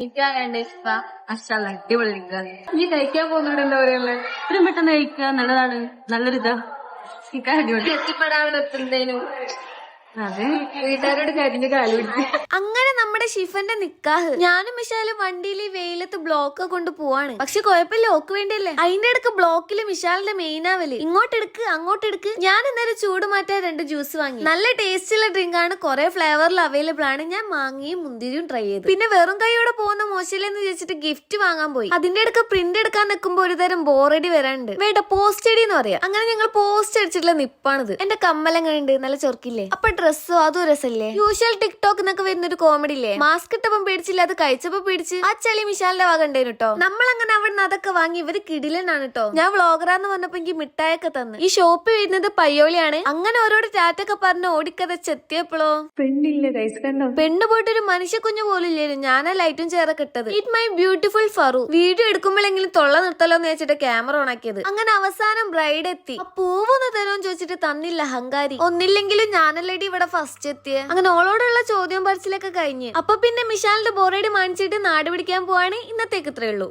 എനിക്ക് അങ്ങനെ ഇഷ്ടം. മാഷാഅല്ലാ അടിപൊളി ലിങ്കാണ്. ഈ കഴിക്കാൻ പോകുന്നവരുടെ എന്താ പറയാ, ഇത്രയും പെട്ടെന്ന് കഴിക്കുക നല്ലതാണ്, നല്ലൊരിതാ. ചിക്കൻ അടിപൊളി. എത്തിപ്പെടാവുന്നതിനും അതെ, വീട്ടുകാരോട് കരിഞ്ഞ് കാല് പിടിച്ച്. അങ്ങനെ നമ്മുടെ ഷിഫന്റെ നിക്കാഹ്. ഞാനും മിഷാലും വണ്ടിയിൽ ഈ വെയിലത്ത് ബ്ലോക്ക് കൊണ്ട് പോവാണ്. പക്ഷെ കുഴപ്പമില്ല, ഓക്ക് വേണ്ടിയല്ലേ. അതിന്റെ ഇടക്ക് ബ്ലോക്കില് മിഷാലിന്റെ മെയിൻ ആവല് ഇങ്ങോട്ടെടുക്ക് അങ്ങോട്ടെടുക്ക്. ഞാൻ ഇന്നേരം ചൂട് മാറ്റാൻ 2 ജ്യൂസ് വാങ്ങി. നല്ല ടേസ്റ്റുള്ള ഡ്രിങ്ക് ആണ്, കുറെ ഫ്ലേവറിൽ അവൈലബിൾ ആണ്. ഞാൻ മാങ്ങയും മുന്തിരിയും ട്രൈ ചെയ്തു. പിന്നെ വെറും കൈയോടെ പോകുന്ന മോശമില്ലെന്ന് വിചാരിച്ചിട്ട് ഗിഫ്റ്റ് വാങ്ങാൻ പോയി. അതിന്റെ ഇടക്ക് പ്രിന്റ് എടുക്കാൻ നിൽക്കുമ്പോ ഒരു തരം ബോറടി വരാനുണ്ട്. വേണ്ട, പോസ്റ്റ് അടി എന്ന് പറയാം. അങ്ങനെ ഞങ്ങൾ പോസ്റ്റ് അടിച്ചിട്ടുള്ള നിപ്പാണിത്. എന്റെ കമ്മലെങ്ങനെയുണ്ട്, നല്ല ചൊർക്കില്ലേ. അപ്പൊ ഡ്രസ്സോ അതും രസല്ലേ. യൂഷ്വൽ ടിക്ടോക്ക് എന്നൊക്കെ വരുന്ന ഒരു കോമഡി ഇല്ലേ, മാസ്ക് ഇട്ടപ്പം പേടിച്ചില്ല, അത് കഴിച്ചപ്പോ പേടിച്ച്. ആ ചളി മിഷാലിന്റെ വക ഉണ്ടായിരുന്നു കേട്ടോ. നമ്മളങ്ങനെ അവിടുന്ന് അതൊക്കെ വാങ്ങി. ഇവര് കിടിലനാണ് കേട്ടോ. ഞാൻ വ്ളോഗറാന്ന് പറഞ്ഞപ്പോ എനിക്ക് മിഠായൊക്കെ തന്നു. ഈ ഷോപ്പ് വരുന്നത് പയ്യോളിയാണ്. അങ്ങനെ ഓരോട് ടാറ്റൊക്കെ പറഞ്ഞ് ഓടിക്കഥ ചെത്തിയപ്പോഴോ പെണ്ണില്ല ഗൈസ്, കണ്ടോ? പെണ്ണ് പോയിട്ട് ഒരു മനുഷ്യ കുഞ്ഞു പോലും ഇല്ലായിരുന്നു. ഞാനാ ലൈറ്റും ചെയറൊക്കെ ഇട്ടത്. It my beautiful fur. Video എടുക്കുമ്പോഴെങ്കിലും തൊള്ള നിർത്തല്ലോ എന്ന് വെച്ചിട്ട് ക്യാമറ ഓൺ ആക്കിയത്. അങ്ങനെ അവസാനം ബ്രൈഡ് എത്തി. ആ പൂവൊന്ന് തരുമെന്ന് ചോദിച്ചിട്ട് തന്നില്ല, അഹങ്കാരി. ഒന്നില്ലെങ്കിലും ഞാനല്ലേടി ഇവിടെ ഫസ്റ്റ് എത്തിയ. അങ്ങനെ ഓളോടുള്ള ചോദ്യം പറച്ചിലൊക്കെ കഴിഞ്ഞ്. അപ്പൊ പിന്നെ മിഷാലിന്റെ ബോറേഡ് മാനിച്ചിട്ട് നാട് പിടിക്കാൻ പോവാണ്. ഇന്നത്തേക്ക് ഇത്രയേ ഉള്ളൂ.